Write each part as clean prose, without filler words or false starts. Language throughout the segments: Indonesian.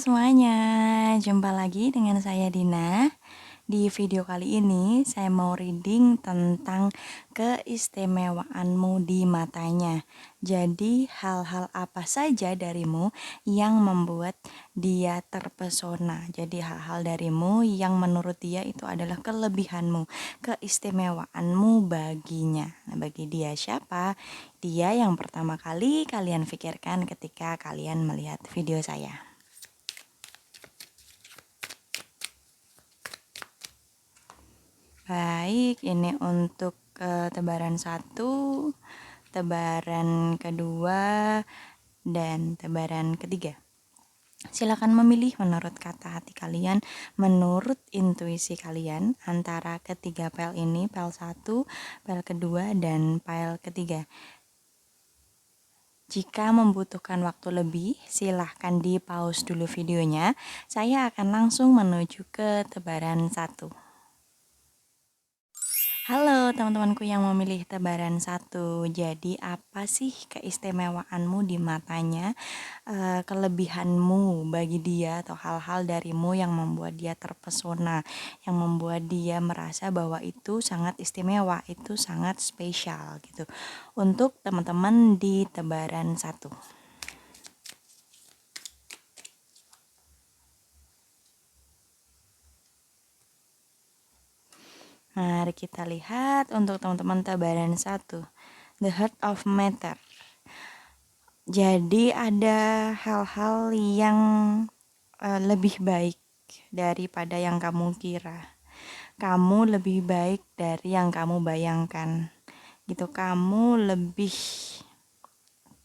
semuanya, jumpa lagi dengan saya Dina. Di video kali ini saya mau reading tentang keistimewaanmu di matanya. Jadi hal-hal apa saja darimu yang membuat dia terpesona. Jadi hal-hal darimu yang menurut dia itu adalah kelebihanmu, keistimewaanmu baginya. Nah, bagi dia siapa? Dia yang pertama kali kalian pikirkan ketika kalian melihat video saya. Baik, ini untuk tebaran 1, tebaran kedua, dan tebaran ketiga. Silakan memilih menurut kata hati kalian, menurut intuisi kalian antara ketiga pel ini, pel 1, pel kedua, dan pel ketiga. Jika membutuhkan waktu lebih, silahkan di pause dulu videonya. Saya akan langsung menuju ke tebaran 1. Halo teman-temanku yang memilih tebaran 1. Jadi apa sih keistimewaanmu di matanya, kelebihanmu bagi dia atau hal-hal darimu yang membuat dia terpesona, yang membuat dia merasa bahwa itu sangat istimewa, itu sangat spesial gitu. Untuk teman-teman di tebaran 1. Mari kita lihat untuk teman-teman tebaran 1. The Heart of Matter. Jadi ada hal-hal yang lebih baik daripada yang kamu kira. Kamu lebih baik dari yang kamu bayangkan. Gitu, kamu lebih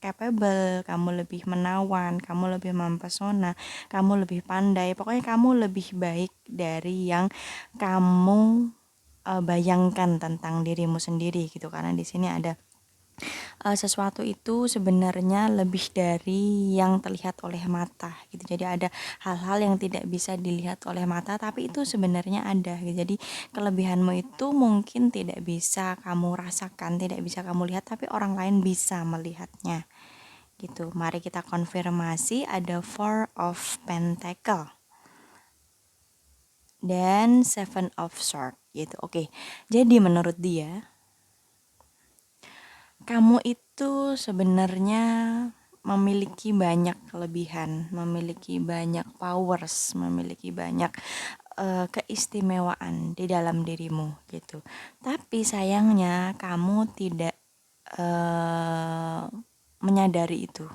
capable, kamu lebih menawan, kamu lebih mempesona, kamu lebih pandai. Pokoknya kamu lebih baik dari yang kamu bayangkan tentang dirimu sendiri gitu, karena di sini ada sesuatu itu sebenarnya lebih dari yang terlihat oleh mata gitu. Jadi ada hal-hal yang tidak bisa dilihat oleh mata tapi itu sebenarnya ada gitu. Jadi kelebihanmu itu mungkin tidak bisa kamu rasakan, tidak bisa kamu lihat, tapi orang lain bisa melihatnya gitu. Mari kita konfirmasi, ada Four of Pentacle dan Seven of Swords gitu. Oke. Jadi menurut dia kamu itu sebenarnya memiliki banyak kelebihan, memiliki banyak powers, memiliki banyak keistimewaan di dalam dirimu gitu. Tapi sayangnya kamu tidak menyadari itu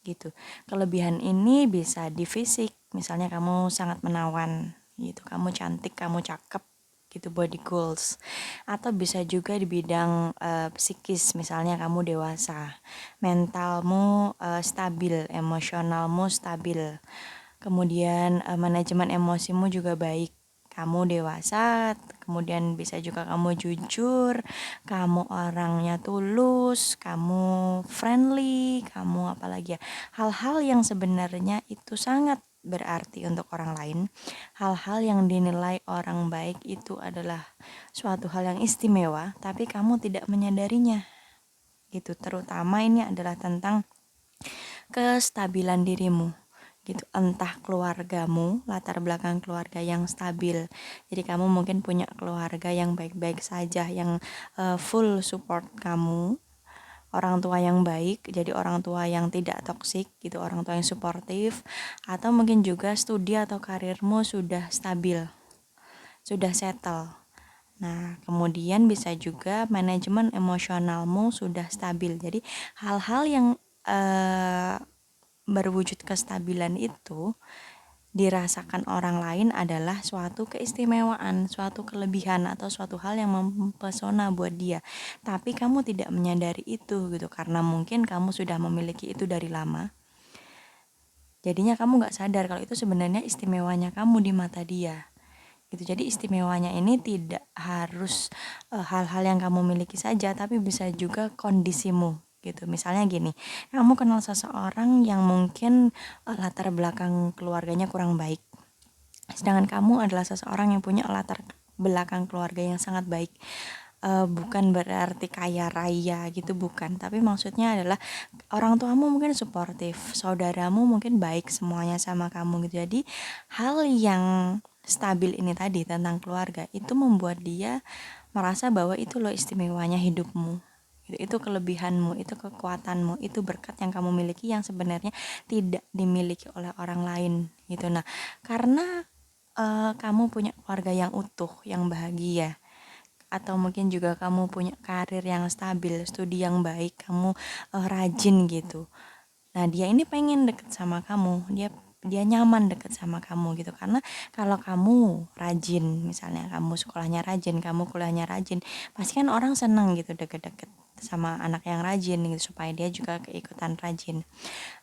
gitu. Kelebihan ini bisa di fisik, misalnya kamu sangat menawan gitu, kamu cantik, kamu cakep gitu, body goals. Atau bisa juga di bidang psikis, misalnya kamu dewasa, mentalmu stabil, emosionalmu stabil, kemudian manajemen emosimu juga baik, kamu dewasa, kemudian bisa juga kamu jujur, kamu orangnya tulus, kamu friendly, kamu apalagi ya, hal-hal yang sebenarnya itu sangat berarti untuk orang lain, hal-hal yang dinilai orang baik itu adalah suatu hal yang istimewa, tapi kamu tidak menyadarinya gitu. Terutama ini adalah tentang kestabilan dirimu gitu, entah keluargamu, latar belakang keluarga yang stabil. Jadi kamu mungkin punya keluarga yang baik-baik saja, yang full support kamu, orang tua yang baik, jadi orang tua yang tidak toksik gitu, orang tua yang suportif. Atau mungkin juga studi atau karirmu sudah stabil, sudah settle. Nah, kemudian bisa juga manajemen emosionalmu sudah stabil. Jadi hal-hal yang berwujud kestabilan itu dirasakan orang lain adalah suatu keistimewaan, suatu kelebihan atau suatu hal yang mempesona buat dia. Tapi kamu tidak menyadari itu gitu, karena mungkin kamu sudah memiliki itu dari lama. Jadinya kamu gak sadar kalau itu sebenarnya istimewanya kamu di mata dia gitu. Jadi istimewanya ini tidak harus hal-hal yang kamu miliki saja, tapi bisa juga kondisimu gitu. Misalnya gini, kamu kenal seseorang yang mungkin latar belakang keluarganya kurang baik, sedangkan kamu adalah seseorang yang punya latar belakang keluarga yang sangat baik. bukan berarti kaya raya gitu, bukan, tapi maksudnya adalah orang tuamu mungkin suportif, saudaramu mungkin baik semuanya sama kamu gitu. Jadi hal yang stabil ini tadi tentang keluarga itu membuat dia merasa bahwa itu loh istimewanya hidupmu. Itu kelebihanmu, itu kekuatanmu, itu berkat yang kamu miliki yang sebenarnya tidak dimiliki oleh orang lain gitu. Nah, karena kamu punya keluarga yang utuh, yang bahagia, atau mungkin juga kamu punya karir yang stabil, studi yang baik, kamu rajin gitu. Nah, dia ini pengen deket sama kamu, dia dia nyaman deket sama kamu gitu. Karena kalau kamu rajin, misalnya kamu sekolahnya rajin, kamu kuliahnya rajin, pasti kan orang seneng gitu deket-deket sama anak yang rajin gitu, supaya dia juga keikutan rajin.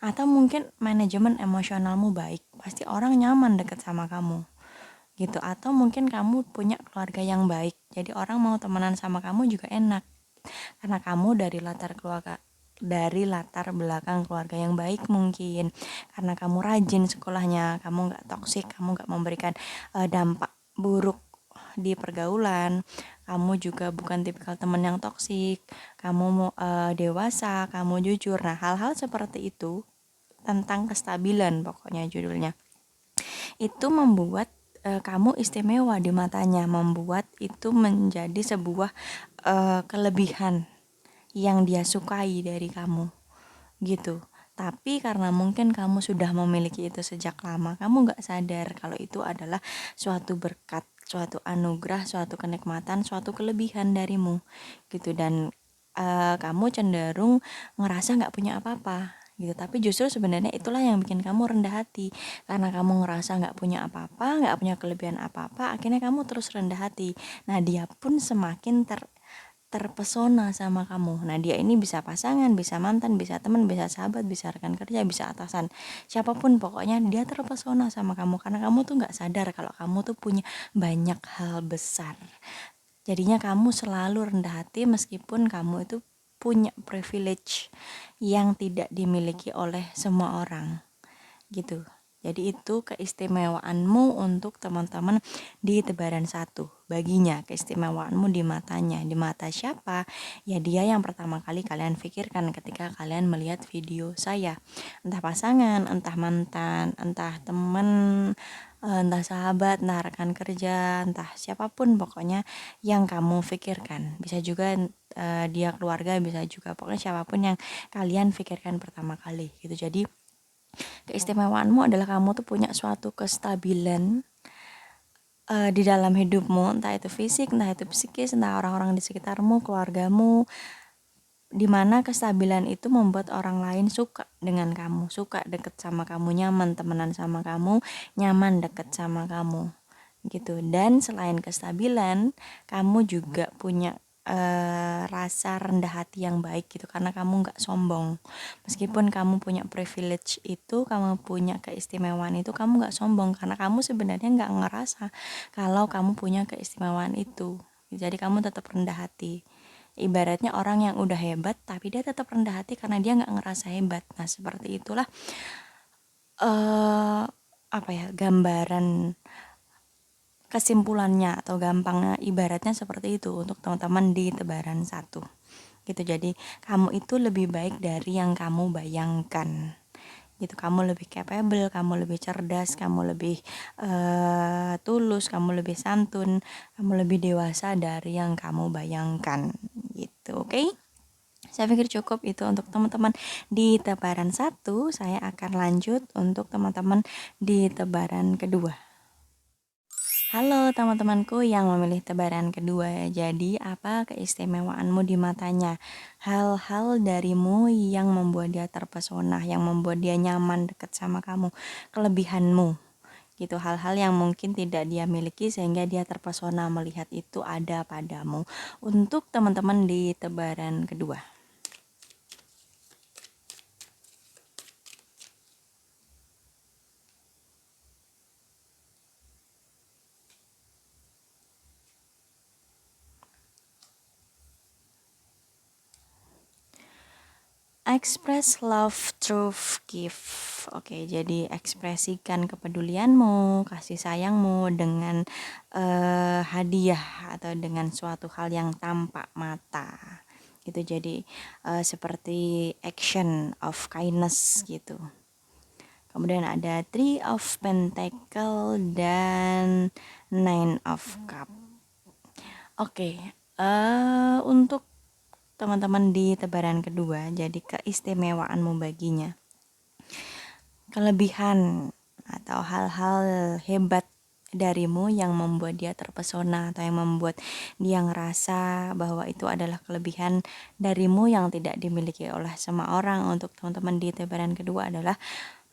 Atau mungkin manajemen emosionalmu baik, pasti orang nyaman deket sama kamu gitu. Atau mungkin kamu punya keluarga yang baik, jadi orang mau temenan sama kamu juga enak, karena kamu dari latar belakang keluarga yang baik mungkin, karena kamu rajin sekolahnya, kamu nggak toksik, kamu nggak memberikan dampak buruk di pergaulan, kamu juga bukan tipikal teman yang toksik, kamu mau dewasa, kamu jujur. Nah, hal-hal seperti itu tentang kestabilan, pokoknya judulnya itu membuat kamu istimewa di matanya, membuat itu menjadi sebuah kelebihan yang dia sukai dari kamu gitu. Tapi karena mungkin kamu sudah memiliki itu sejak lama, kamu nggak sadar kalau itu adalah suatu berkat, suatu anugerah, suatu kenikmatan, suatu kelebihan darimu gitu. Dan kamu cenderung ngerasa nggak punya apa-apa gitu. Tapi justru sebenarnya itulah yang bikin kamu rendah hati, karena kamu ngerasa nggak punya apa-apa, nggak punya kelebihan apa-apa, akhirnya kamu terus rendah hati. Nah, dia pun semakin terpesona sama kamu. Nah, dia ini bisa pasangan, bisa mantan, bisa teman, bisa sahabat, bisa rekan kerja, bisa atasan, siapapun, pokoknya dia terpesona sama kamu karena kamu tuh nggak sadar kalau kamu tuh punya banyak hal besar. Jadinya kamu selalu rendah hati meskipun kamu itu punya privilege yang tidak dimiliki oleh semua orang gitu. Jadi itu keistimewaanmu untuk teman-teman di tebaran satu. Baginya keistimewaanmu di matanya. Di mata siapa? Ya dia yang pertama kali kalian pikirkan ketika kalian melihat video saya. Entah pasangan, entah mantan, entah teman, entah sahabat, entah rekan kerja, entah siapapun pokoknya yang kamu pikirkan. Bisa juga dia keluarga, bisa juga pokoknya siapapun yang kalian pikirkan pertama kali gitu. Jadi keistimewaanmu adalah kamu tuh punya suatu kestabilan di dalam hidupmu, entah itu fisik, entah itu psikis, entah orang-orang di sekitarmu, keluargamu, di mana kestabilan itu membuat orang lain suka dengan kamu, suka deket sama kamu, nyaman temenan sama kamu, nyaman deket sama kamu gitu. Dan selain kestabilan, kamu juga punya rasa rendah hati yang baik gitu, karena kamu nggak sombong. Meskipun kamu punya privilege itu, kamu punya keistimewaan itu, kamu nggak sombong karena kamu sebenarnya nggak ngerasa kalau kamu punya keistimewaan itu. Jadi kamu tetap rendah hati. Ibaratnya orang yang udah hebat tapi dia tetap rendah hati karena dia nggak ngerasa hebat. Nah, seperti itulah apa ya, gambaran kesimpulannya atau gampangnya ibaratnya seperti itu untuk teman-teman di tebaran satu gitu. Jadi kamu itu lebih baik dari yang kamu bayangkan gitu. Kamu lebih capable, kamu lebih cerdas, kamu lebih tulus, kamu lebih santun, kamu lebih dewasa dari yang kamu bayangkan gitu. Oke? Saya pikir cukup itu untuk teman-teman di tebaran satu. Saya akan lanjut untuk teman-teman di tebaran kedua. Halo teman-temanku yang memilih tebaran kedua. Jadi apa keistimewaanmu di matanya? Hal-hal darimu yang membuat dia terpesona, yang membuat dia nyaman dekat sama kamu, kelebihanmu gitu. Hal-hal yang mungkin tidak dia miliki sehingga dia terpesona melihat itu ada padamu. Untuk teman-teman di tebaran kedua. Express love through gift. Oke, jadi ekspresikan kepedulianmu, kasih sayangmu dengan hadiah atau dengan suatu hal yang tampak mata gitu. Jadi seperti action of kindness gitu. Kemudian ada Three of Pentacle dan Nine of Cup. Oke, untuk teman-teman di tebaran kedua, jadi keistimewaanmu baginya. Kelebihan atau hal-hal hebat darimu yang membuat dia terpesona atau yang membuat dia ngerasa bahwa itu adalah kelebihan darimu yang tidak dimiliki oleh semua orang. Untuk teman-teman di tebaran kedua adalah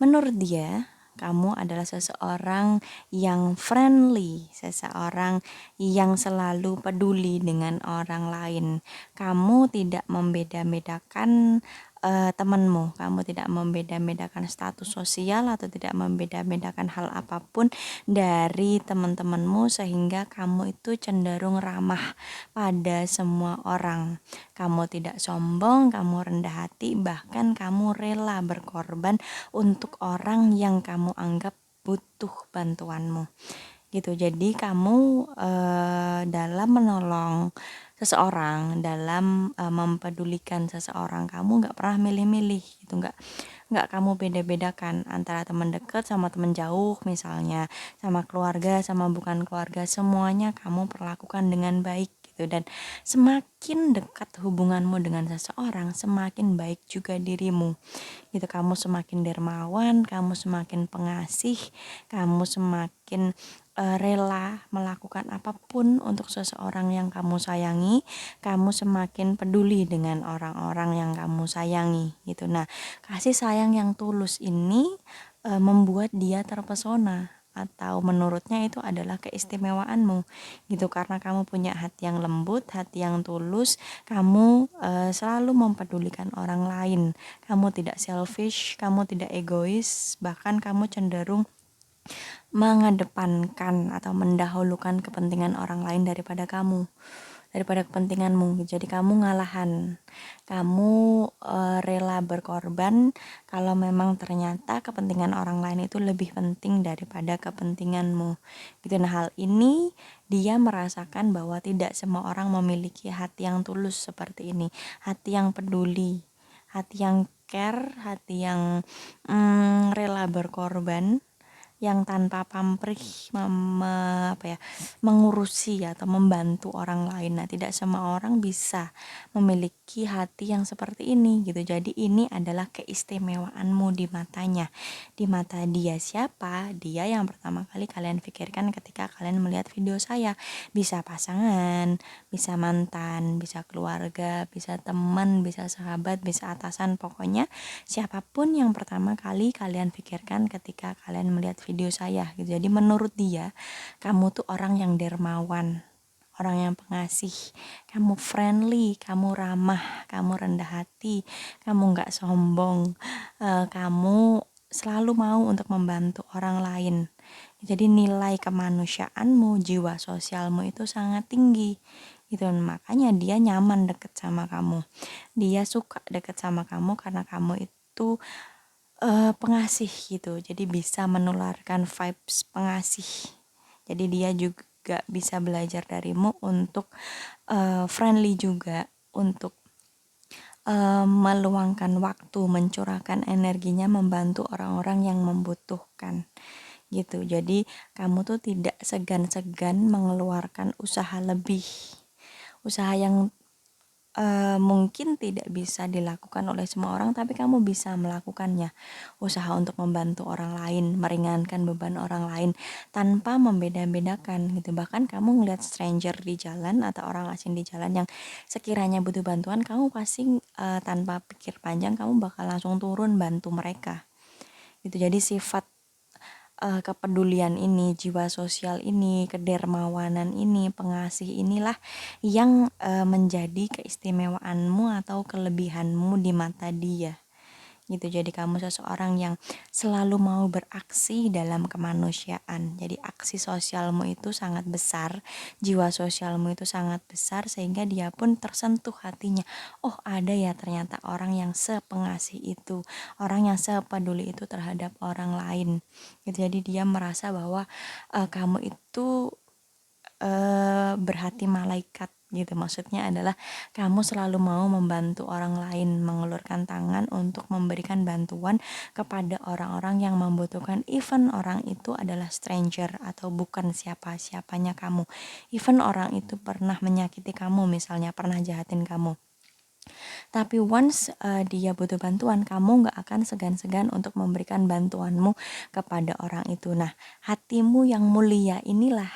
menurut dia kamu adalah seseorang yang friendly, seseorang yang selalu peduli dengan orang lain. Kamu tidak membeda-bedakan temanmu, kamu tidak membeda-bedakan status sosial atau tidak membeda-bedakan hal apapun dari teman-temanmu sehingga kamu itu cenderung ramah pada semua orang. Kamu tidak sombong, kamu rendah hati, bahkan kamu rela berkorban untuk orang yang kamu anggap butuh bantuanmu gitu. Jadi kamu dalam menolong seseorang, dalam mempedulikan seseorang, kamu nggak pernah milih-milih gitu, nggak kamu beda-bedakan antara teman dekat sama teman jauh misalnya, sama keluarga sama bukan keluarga, semuanya kamu perlakukan dengan baik gitu. Dan semakin dekat hubunganmu dengan seseorang, semakin baik juga dirimu gitu. Kamu semakin dermawan, kamu semakin pengasih, kamu semakin rela melakukan apapun untuk seseorang yang kamu sayangi, kamu semakin peduli dengan orang-orang yang kamu sayangi gitu. Nah, kasih sayang yang tulus ini membuat dia terpesona atau menurutnya itu adalah keistimewaanmu gitu, karena kamu punya hati yang lembut, hati yang tulus, kamu selalu mempedulikan orang lain, kamu tidak selfish, kamu tidak egois, bahkan kamu cenderung mengedepankan atau mendahulukan kepentingan orang lain daripada kepentinganmu. Jadi kamu ngalahan, kamu rela berkorban kalau memang ternyata kepentingan orang lain itu lebih penting daripada kepentinganmu gitu. Nah, hal ini dia merasakan bahwa tidak semua orang memiliki hati yang tulus seperti ini, hati yang peduli, hati yang care, hati yang rela berkorban, yang tanpa pamrih mengurusi atau membantu orang lain. Nah, tidak semua orang bisa memiliki hati yang seperti ini gitu. Jadi ini adalah keistimewaanmu di matanya. Di mata dia siapa? Dia yang pertama kali kalian pikirkan ketika kalian melihat video saya. Bisa pasangan, bisa mantan, bisa keluarga, bisa teman, bisa sahabat, bisa atasan, pokoknya siapapun yang pertama kali kalian pikirkan ketika kalian melihat video saya gitu. Jadi menurut dia kamu tuh orang yang dermawan, orang yang pengasih, kamu friendly, kamu ramah, kamu rendah hati, kamu nggak sombong, kamu selalu mau untuk membantu orang lain. Jadi nilai kemanusiaanmu, jiwa sosialmu itu sangat tinggi gitu. Makanya dia nyaman deket sama kamu, dia suka deket sama kamu karena kamu itu pengasih gitu. Jadi bisa menularkan vibes pengasih. Jadi dia juga bisa belajar darimu untuk friendly juga, untuk meluangkan waktu, mencurahkan energinya membantu orang-orang yang membutuhkan gitu. Jadi kamu tuh tidak segan-segan mengeluarkan usaha lebih, usaha yang mungkin tidak bisa dilakukan oleh semua orang, tapi kamu bisa melakukannya. Usaha untuk membantu orang lain, meringankan beban orang lain tanpa membeda-bedakan gitu. Bahkan kamu ngeliat stranger di jalan atau orang asing di jalan yang sekiranya butuh bantuan, kamu pasti tanpa pikir panjang kamu bakal langsung turun bantu mereka gitu. Jadi sifat kepedulian ini, jiwa sosial ini, kedermawanan ini, pengasih inilah yang menjadi keistimewaanmu atau kelebihanmu di mata dia gitu. Jadi kamu seseorang yang selalu mau beraksi dalam kemanusiaan. Jadi aksi sosialmu itu sangat besar, jiwa sosialmu itu sangat besar sehingga dia pun tersentuh hatinya. Oh, ada ya ternyata orang yang sepengasih itu, orang yang sepeduli itu terhadap orang lain gitu. Jadi dia merasa bahwa kamu itu berhati malaikat gitu. Maksudnya adalah kamu selalu mau membantu orang lain, mengulurkan tangan untuk memberikan bantuan kepada orang-orang yang membutuhkan, even orang itu adalah stranger atau bukan siapa-siapanya kamu. Even orang itu pernah menyakiti kamu, misalnya pernah jahatin kamu. Tapi once dia butuh bantuan, kamu gak akan segan-segan untuk memberikan bantuanmu kepada orang itu. Nah, hatimu yang mulia inilah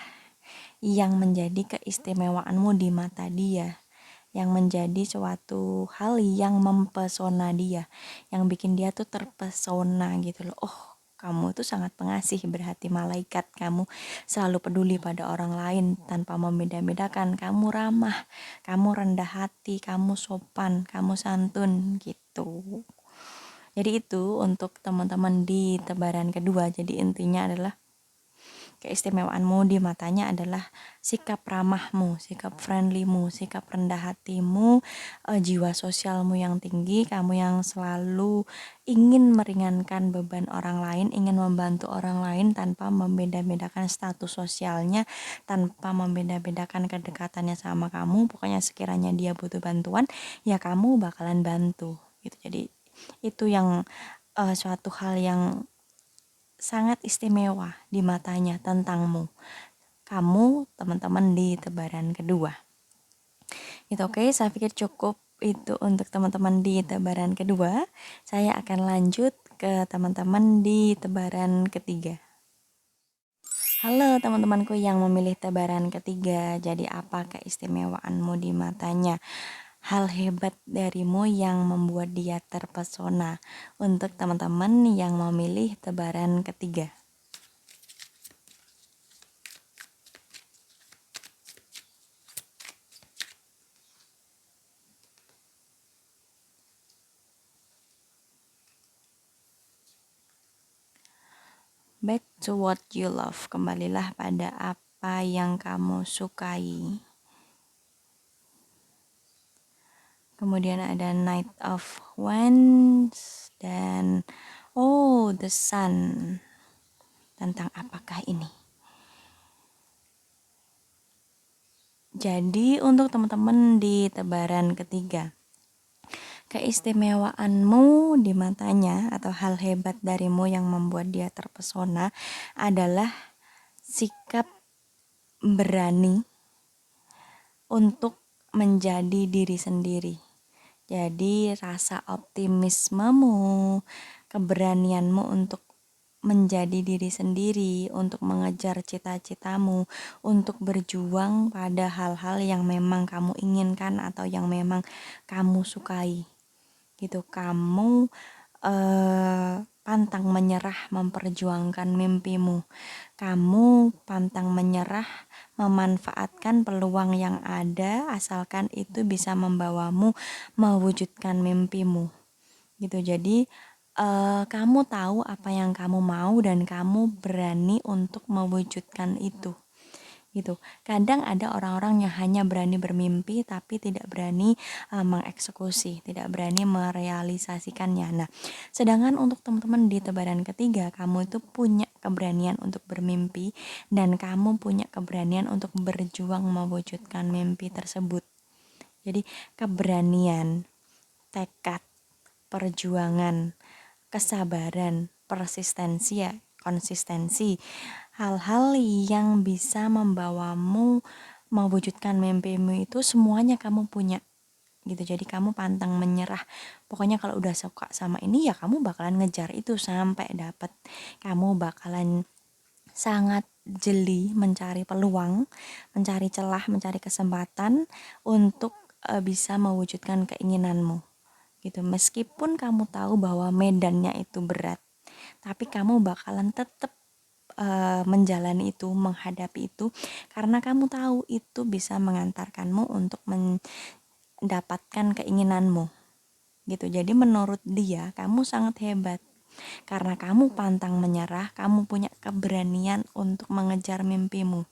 yang menjadi keistimewaanmu di mata dia, yang menjadi suatu hal yang mempesona dia, yang bikin dia tuh terpesona gitu loh. Oh, kamu tuh sangat pengasih, berhati malaikat, kamu selalu peduli pada orang lain tanpa membeda-bedakan, kamu ramah, kamu rendah hati, kamu sopan, kamu santun gitu. Jadi itu untuk teman-teman di tebaran kedua. Jadi intinya adalah keistimewaanmu di matanya adalah sikap ramahmu, sikap friendlymu, sikap rendah hatimu, jiwa sosialmu yang tinggi, kamu yang selalu ingin meringankan beban orang lain, ingin membantu orang lain tanpa membeda-bedakan status sosialnya, tanpa membeda-bedakan kedekatannya sama kamu. Pokoknya sekiranya dia butuh bantuan, ya kamu bakalan bantu gitu. Jadi itu yang suatu hal yang sangat istimewa di matanya tentangmu. Kamu, teman-teman di tebaran kedua. Itu oke, saya pikir cukup itu untuk teman-teman di tebaran kedua. Saya akan lanjut ke teman-teman di tebaran ketiga. Halo teman-temanku yang memilih tebaran ketiga, jadi apa keistimewaanmu di matanya? Hal hebat darimu yang membuat dia terpesona. Untuk teman-teman yang memilih tebaran ketiga. Back to what you love. Kembalilah pada apa yang kamu sukai. Kemudian ada Knight of Wands dan the Sun. Tentang apakah ini? Jadi untuk teman-teman di tebaran ketiga, keistimewaanmu di matanya atau hal hebat darimu yang membuat dia terpesona adalah sikap berani untuk menjadi diri sendiri. Jadi rasa optimismemu, keberanianmu untuk menjadi diri sendiri, untuk mengejar cita-citamu, untuk berjuang pada hal-hal yang memang kamu inginkan atau yang memang kamu sukai. Gitu, kamu pantang menyerah memperjuangkan mimpimu. Kamu pantang menyerah memanfaatkan peluang yang ada asalkan itu bisa membawamu mewujudkan mimpimu. Gitu. Jadi kamu tahu apa yang kamu mau dan kamu berani untuk mewujudkan itu. Gitu. Kadang ada orang-orang yang hanya berani bermimpi tapi tidak berani mengeksekusi, tidak berani merealisasikannya. Nah, sedangkan untuk teman-teman di tebaran ketiga, kamu itu punya keberanian untuk bermimpi dan kamu punya keberanian untuk berjuang mewujudkan mimpi tersebut. Jadi keberanian, tekad, perjuangan, kesabaran, persistensi ya, konsistensi, hal-hal yang bisa membawamu mewujudkan mimpimu itu semuanya kamu punya gitu. Jadi kamu pantang menyerah. Pokoknya kalau udah suka sama ini ya kamu bakalan ngejar itu sampai dapat. Kamu bakalan sangat jeli mencari peluang, mencari celah, mencari kesempatan untuk bisa mewujudkan keinginanmu. Gitu. Meskipun kamu tahu bahwa medannya itu berat, tapi kamu bakalan tetap menjalani itu, menghadapi itu, karena kamu tahu itu bisa mengantarkanmu untuk mendapatkan keinginanmu. Gitu. Jadi menurut dia, kamu sangat hebat. Karena kamu pantang menyerah, kamu punya keberanian untuk mengejar mimpimu.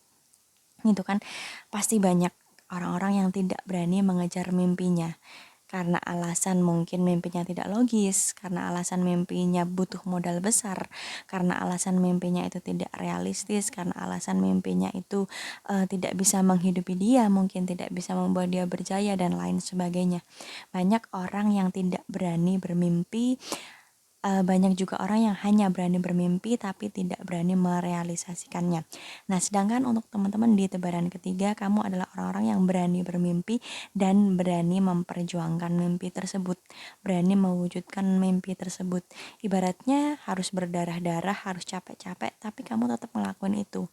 Gitu kan, pasti banyak orang-orang yang tidak berani mengejar mimpinya. karena alasan mungkin mimpinya tidak logis, karena alasan mimpinya butuh modal besar, karena alasan mimpinya itu tidak realistis, karena alasan mimpinya itu tidak bisa menghidupi dia, mungkin tidak bisa membuat dia berjaya dan lain sebagainya. Banyak orang yang tidak berani bermimpi, banyak juga orang yang hanya berani bermimpi tapi tidak berani merealisasikannya. Nah, sedangkan untuk teman-teman di tebaran ketiga, kamu adalah orang-orang yang berani bermimpi dan berani memperjuangkan mimpi tersebut, berani mewujudkan mimpi tersebut. Ibaratnya harus berdarah-darah, harus capek-capek, tapi kamu tetap ngelakuin itu.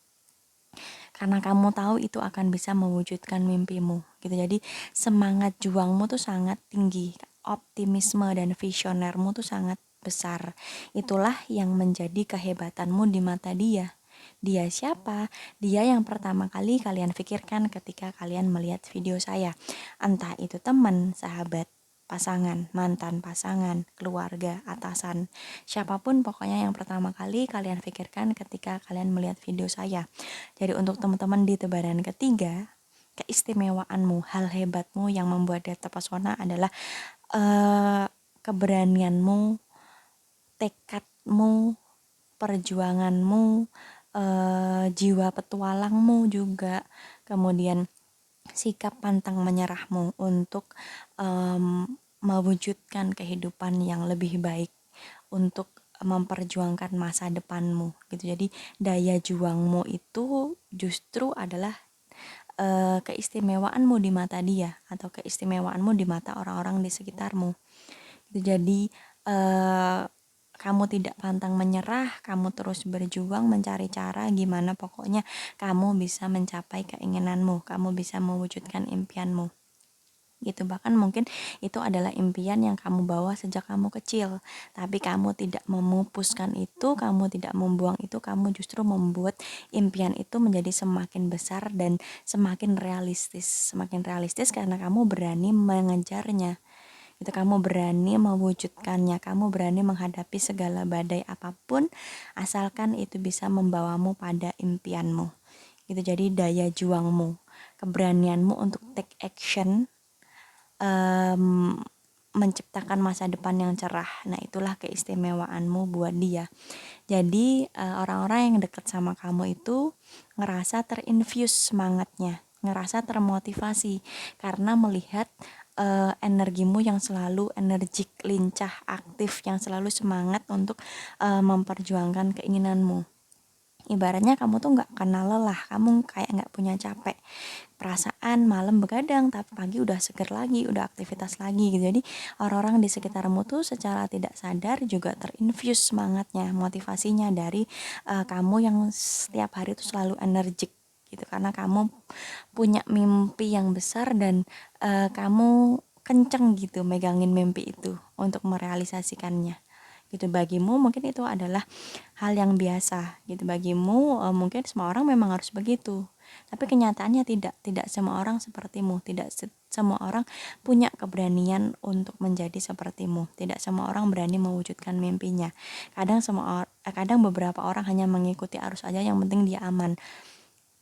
Karena kamu tahu itu akan bisa mewujudkan mimpimu, gitu. Jadi semangat juangmu tuh sangat tinggi, optimisme dan visionermu tuh sangat besar. Itulah yang menjadi kehebatanmu di mata dia. Dia siapa? Dia yang pertama kali kalian pikirkan ketika kalian melihat video saya. Entah itu teman, sahabat, pasangan, mantan pasangan, keluarga, atasan, siapapun pokoknya yang pertama kali kalian pikirkan ketika kalian melihat video saya. Jadi untuk teman-teman di tebaran ketiga, keistimewaanmu, hal hebatmu yang membuat dia terpesona adalah keberanianmu, tekadmu, perjuanganmu, jiwa petualangmu juga, kemudian sikap pantang menyerahmu untuk mewujudkan kehidupan yang lebih baik, untuk memperjuangkan masa depanmu gitu. Jadi daya juangmu itu justru adalah keistimewaanmu di mata dia atau keistimewaanmu di mata orang-orang di sekitarmu. Jadi kamu tidak pantang menyerah, kamu terus berjuang mencari cara gimana pokoknya kamu bisa mencapai keinginanmu, kamu bisa mewujudkan impianmu. Gitu, bahkan mungkin itu adalah impian yang kamu bawa sejak kamu kecil, tapi kamu tidak memupuskan itu, kamu tidak membuang itu, kamu justru membuat impian itu menjadi semakin besar dan semakin realistis karena kamu berani mengejarnya. Itu kamu berani mewujudkannya, kamu berani menghadapi segala badai apapun asalkan itu bisa membawamu pada impianmu. Itu jadi daya juangmu, keberanianmu untuk take action, menciptakan masa depan yang cerah. Nah, itulah keistimewaanmu buat dia. Jadi orang-orang yang dekat sama kamu itu ngerasa terinfuse semangatnya, ngerasa termotivasi karena melihat energimu yang selalu energik, lincah, aktif, yang selalu semangat untuk memperjuangkan keinginanmu. Ibaratnya kamu tuh nggak kenal lelah, kamu kayak nggak punya capek. Perasaan malam begadang, tapi pagi udah seger lagi, udah aktivitas lagi gitu. Jadi orang-orang di sekitarmu tuh secara tidak sadar juga terinfuse semangatnya, motivasinya dari kamu yang setiap hari tuh selalu energik gitu. Karena kamu punya mimpi yang besar dan kamu kenceng gitu megangin mimpi itu untuk merealisasikannya gitu. Bagimu mungkin itu adalah hal yang biasa gitu, bagimu mungkin semua orang memang harus begitu, tapi kenyataannya tidak semua orang sepertimu, tidak semua orang punya keberanian untuk menjadi sepertimu, tidak semua orang berani mewujudkan mimpinya. Kadang beberapa orang hanya mengikuti arus aja, yang penting dia aman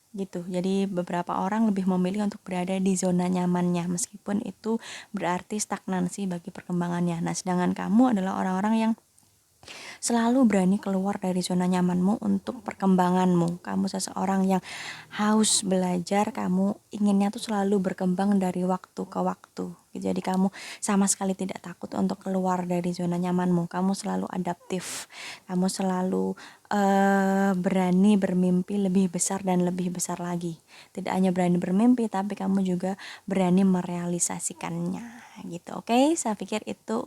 gitu. Jadi beberapa orang lebih memilih untuk berada di zona nyamannya meskipun itu berarti stagnansi bagi perkembangannya. Nah, sedangkan kamu adalah orang-orang yang selalu berani keluar dari zona nyamanmu untuk perkembanganmu. Kamu seseorang yang haus belajar, kamu inginnya tuh selalu berkembang dari waktu ke waktu. Jadi kamu sama sekali tidak takut untuk keluar dari zona nyamanmu. Kamu selalu adaptif. Kamu selalu berani bermimpi lebih besar dan lebih besar lagi. Tidak hanya berani bermimpi, tapi kamu juga berani merealisasikannya gitu. Oke, saya pikir itu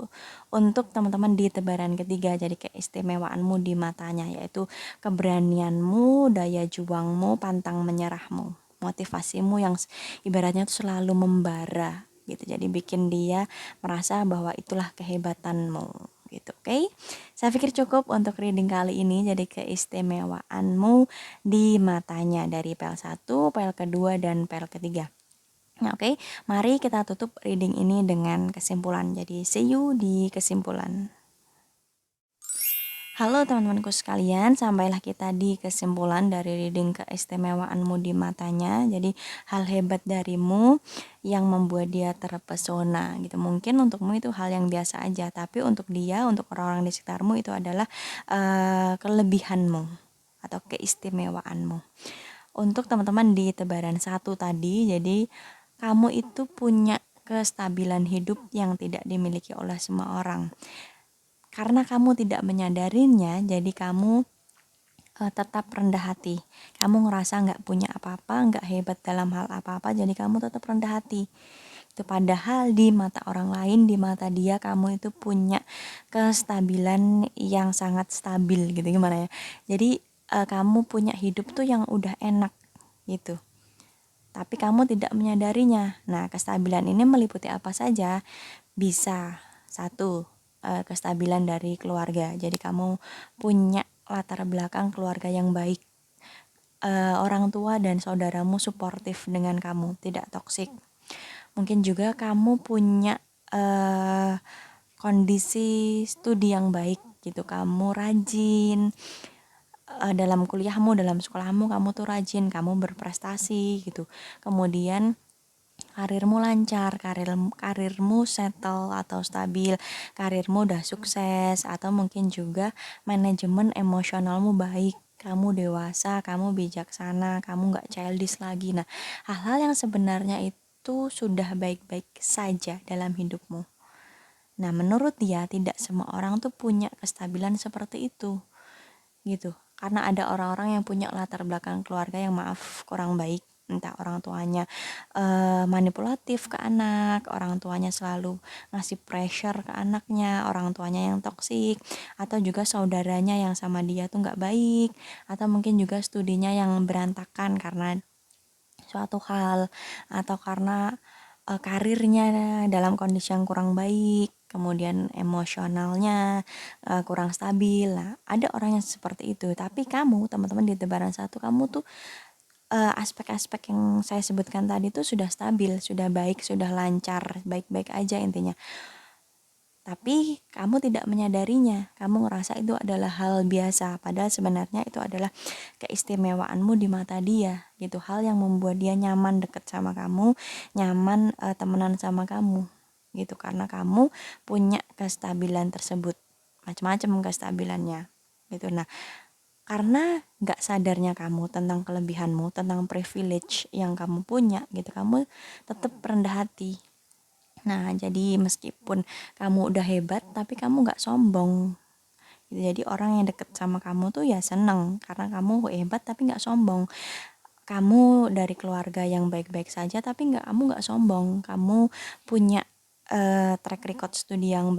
untuk teman-teman di tebaran ketiga. Jadi keistimewaanmu di matanya yaitu keberanianmu, daya juangmu, pantang menyerahmu, motivasimu yang ibaratnya tuh selalu membara gitu. Jadi bikin dia merasa bahwa itulah kehebatanmu gitu. Oke. Saya pikir cukup untuk reading kali ini. Jadi keistimewaanmu di matanya dari PL 1, PL kedua dan PL ketiga. Nah, oke. Mari kita tutup reading ini dengan kesimpulan. Jadi see you di kesimpulan. Halo teman-temanku sekalian, sampailah kita di kesimpulan dari reading keistimewaanmu di matanya. Jadi hal hebat darimu yang membuat dia terpesona gitu. Mungkin untukmu itu hal yang biasa aja, tapi untuk dia, untuk orang-orang di sekitarmu itu adalah kelebihanmu atau keistimewaanmu. Untuk teman-teman di tebaran satu tadi, jadi kamu itu punya kestabilan hidup yang tidak dimiliki oleh semua orang. Karena kamu tidak menyadarinya, jadi kamu tetap rendah hati. Kamu ngerasa nggak punya apa-apa, nggak hebat dalam hal apa-apa, jadi kamu tetap rendah hati. Itu padahal di mata orang lain, di mata dia, kamu itu punya kestabilan yang sangat stabil gitu, gimana ya. Jadi kamu punya hidup tuh yang udah enak gitu. Tapi kamu tidak menyadarinya. Nah, kestabilan ini meliputi apa saja? Bisa, satu, kestabilan dari keluarga. Jadi kamu punya latar belakang keluarga yang baik. Orang tua dan saudaramu suportif dengan kamu, tidak toksik. Mungkin juga kamu punya kondisi studi yang baik gitu. Kamu rajin dalam kuliahmu, dalam sekolahmu, kamu tuh rajin, kamu berprestasi gitu. Kemudian karirmu lancar, karirmu settle atau stabil, karirmu udah sukses, atau mungkin juga manajemen emosionalmu baik, kamu dewasa, kamu bijaksana, kamu nggak childish lagi. Nah, hal-hal yang sebenarnya itu sudah baik-baik saja dalam hidupmu. Nah, menurut dia tidak semua orang tuh punya kestabilan seperti itu, gitu. Karena ada orang-orang yang punya latar belakang keluarga yang maaf kurang baik, entah orang tuanya manipulatif ke anak, orang tuanya selalu ngasih pressure ke anaknya, orang tuanya yang toksik, atau juga saudaranya yang sama dia tuh nggak baik, atau mungkin juga studinya yang berantakan karena suatu hal, atau karena karirnya dalam kondisi yang kurang baik, kemudian emosionalnya kurang stabil. Nah, ada orang yang seperti itu. Tapi kamu, teman-teman di tebaran satu, kamu tuh aspek-aspek yang saya sebutkan tadi tuh sudah stabil, sudah baik, sudah lancar, baik-baik aja intinya. Tapi kamu tidak menyadarinya, kamu ngerasa itu adalah hal biasa, padahal sebenarnya itu adalah keistimewaanmu di mata dia, gitu. Hal yang membuat dia nyaman deket sama kamu, nyaman temenan sama kamu, gitu. Karena kamu punya kestabilan tersebut, macam-macam kestabilannya, gitu. Nah, karena nggak sadarnya kamu tentang kelebihanmu, tentang privilege yang kamu punya, gitu, kamu tetap rendah hati. Nah, jadi meskipun kamu udah hebat, tapi kamu nggak sombong. Gitu. Jadi orang yang deket sama kamu tuh ya seneng, karena kamu hebat tapi nggak sombong. Kamu dari keluarga yang baik-baik saja, tapi kamu nggak sombong. Kamu punya track record studi yang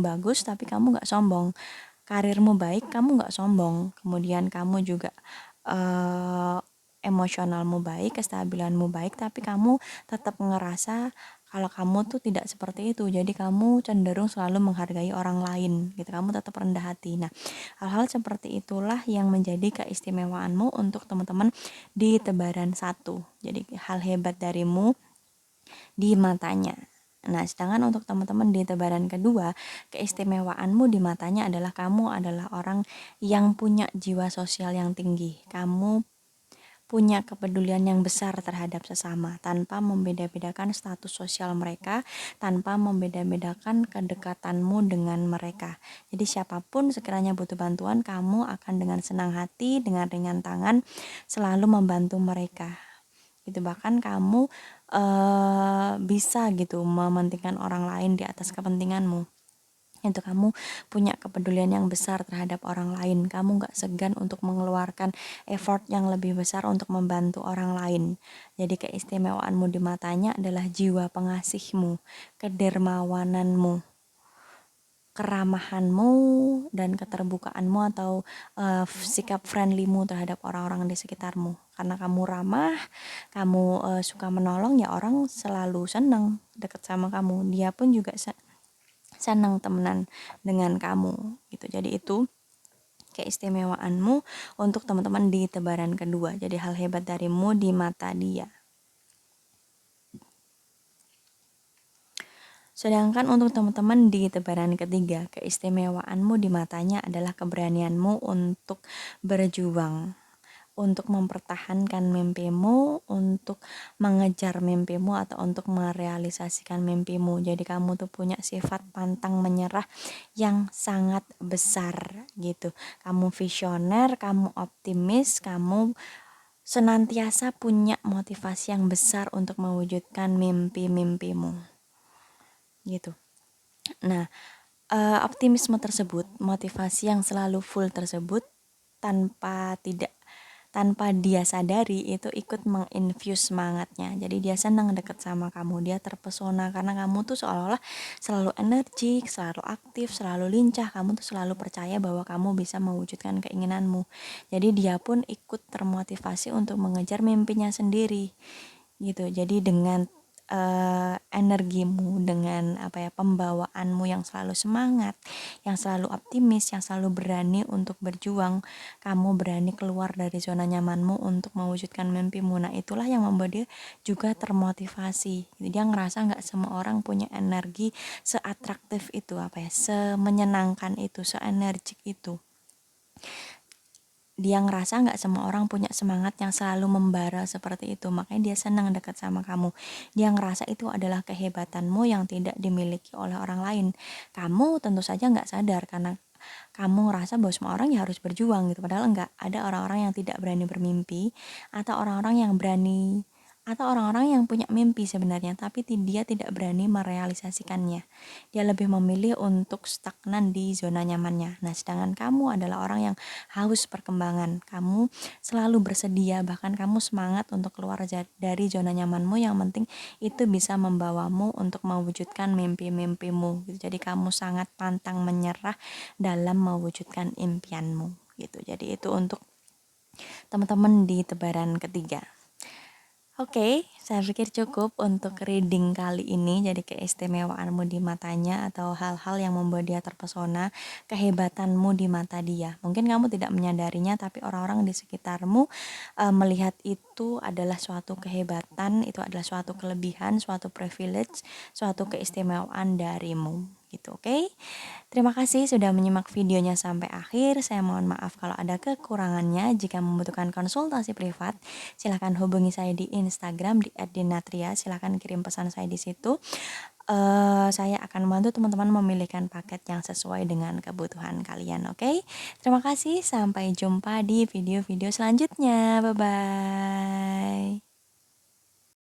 bagus, tapi kamu nggak sombong. Karirmu baik, kamu nggak sombong. Kemudian kamu juga eh, emosionalmu baik, kestabilanmu baik, tapi kamu tetap ngerasa kalau kamu tuh tidak seperti itu, jadi kamu cenderung selalu menghargai orang lain, gitu. Kamu tetap rendah hati. Nah, hal-hal seperti itulah yang menjadi keistimewaanmu untuk teman-teman di tebaran satu. Jadi hal hebat darimu di matanya. Nah, sedangkan untuk teman-teman di tebaran kedua, keistimewaanmu di matanya adalah kamu adalah orang yang punya jiwa sosial yang tinggi. Kamu punya kepedulian yang besar terhadap sesama tanpa membeda-bedakan status sosial mereka, tanpa membeda-bedakan kedekatanmu dengan mereka. Jadi siapapun sekiranya butuh bantuan, kamu akan dengan senang hati, dengan ringan tangan selalu membantu mereka. Gitu, bahkan kamu bisa gitu mementingkan orang lain di atas kepentinganmu. Itu kamu punya kepedulian yang besar terhadap orang lain, kamu gak segan untuk mengeluarkan effort yang lebih besar untuk membantu orang lain. Jadi keistimewaanmu di matanya adalah jiwa pengasihmu, kedermawananmu, keramahanmu, dan keterbukaanmu atau sikap friendlymu terhadap orang-orang di sekitarmu. Karena kamu ramah, kamu suka menolong, ya orang selalu senang deket sama kamu. Dia pun juga senang temenan dengan kamu gitu. Jadi itu keistimewaanmu untuk teman-teman di tebaran kedua. Jadi hal hebat darimu di mata dia. Sedangkan untuk teman-teman di tebaran ketiga, keistimewaanmu di matanya adalah keberanianmu untuk berjuang, untuk mempertahankan mimpimu, untuk mengejar mimpimu atau untuk merealisasikan mimpimu. Jadi kamu tuh punya sifat pantang menyerah yang sangat besar gitu. Kamu visioner, kamu optimis, kamu senantiasa punya motivasi yang besar untuk mewujudkan mimpi-mimpimu gitu. Nah, optimisme tersebut, motivasi yang selalu full tersebut tanpa dia sadari itu ikut menginfuse semangatnya. Jadi dia senang deket sama kamu, dia terpesona karena kamu tuh seolah-olah selalu energik, selalu aktif, selalu lincah. Kamu tuh selalu percaya bahwa kamu bisa mewujudkan keinginanmu. Jadi dia pun ikut termotivasi untuk mengejar mimpinya sendiri gitu. Jadi dengan energimu, dengan pembawaanmu yang selalu semangat, yang selalu optimis, yang selalu berani untuk berjuang, kamu berani keluar dari zona nyamanmu untuk mewujudkan mimpimu. Nah itulah yang membuat dia juga termotivasi. Jadi dia ngerasa nggak semua orang punya energi seatraktif itu, semenyenangkan itu, seenergik itu. Dia ngerasa nggak semua orang punya semangat yang selalu membara seperti itu, makanya dia senang dekat sama kamu. Dia ngerasa itu adalah kehebatanmu yang tidak dimiliki oleh orang lain. Kamu tentu saja nggak sadar karena kamu ngerasa bahwa semua orang ya harus berjuang gitu, padahal enggak. Ada orang-orang yang tidak berani bermimpi, atau orang-orang yang berani, atau orang-orang yang punya mimpi sebenarnya tapi dia tidak berani merealisasikannya. Dia lebih memilih untuk stagnan di zona nyamannya. Nah, sedangkan kamu adalah orang yang haus perkembangan. Kamu selalu bersedia, bahkan kamu semangat untuk keluar dari zona nyamanmu, yang penting itu bisa membawamu untuk mewujudkan mimpi-mimpimu gitu. Jadi kamu sangat pantang menyerah dalam mewujudkan impianmu gitu. Jadi itu untuk teman-teman di tebaran ketiga. Oke, saya pikir cukup untuk reading kali ini. Jadi keistimewaanmu di matanya atau hal-hal yang membuat dia terpesona, kehebatanmu di mata dia. Mungkin kamu tidak menyadarinya, tapi orang-orang di sekitarmu melihat itu adalah suatu kehebatan, itu adalah suatu kelebihan, suatu privilege, suatu keistimewaan darimu. Gitu, oke? Terima kasih sudah menyimak videonya sampai akhir. Saya mohon maaf kalau ada kekurangannya. Jika membutuhkan konsultasi privat, silakan hubungi saya di Instagram di @dinatria. Silakan kirim pesan saya di situ. Saya akan membantu teman-teman memilihkan paket yang sesuai dengan kebutuhan kalian. Oke? Terima kasih. Sampai jumpa di video-video selanjutnya. Bye bye.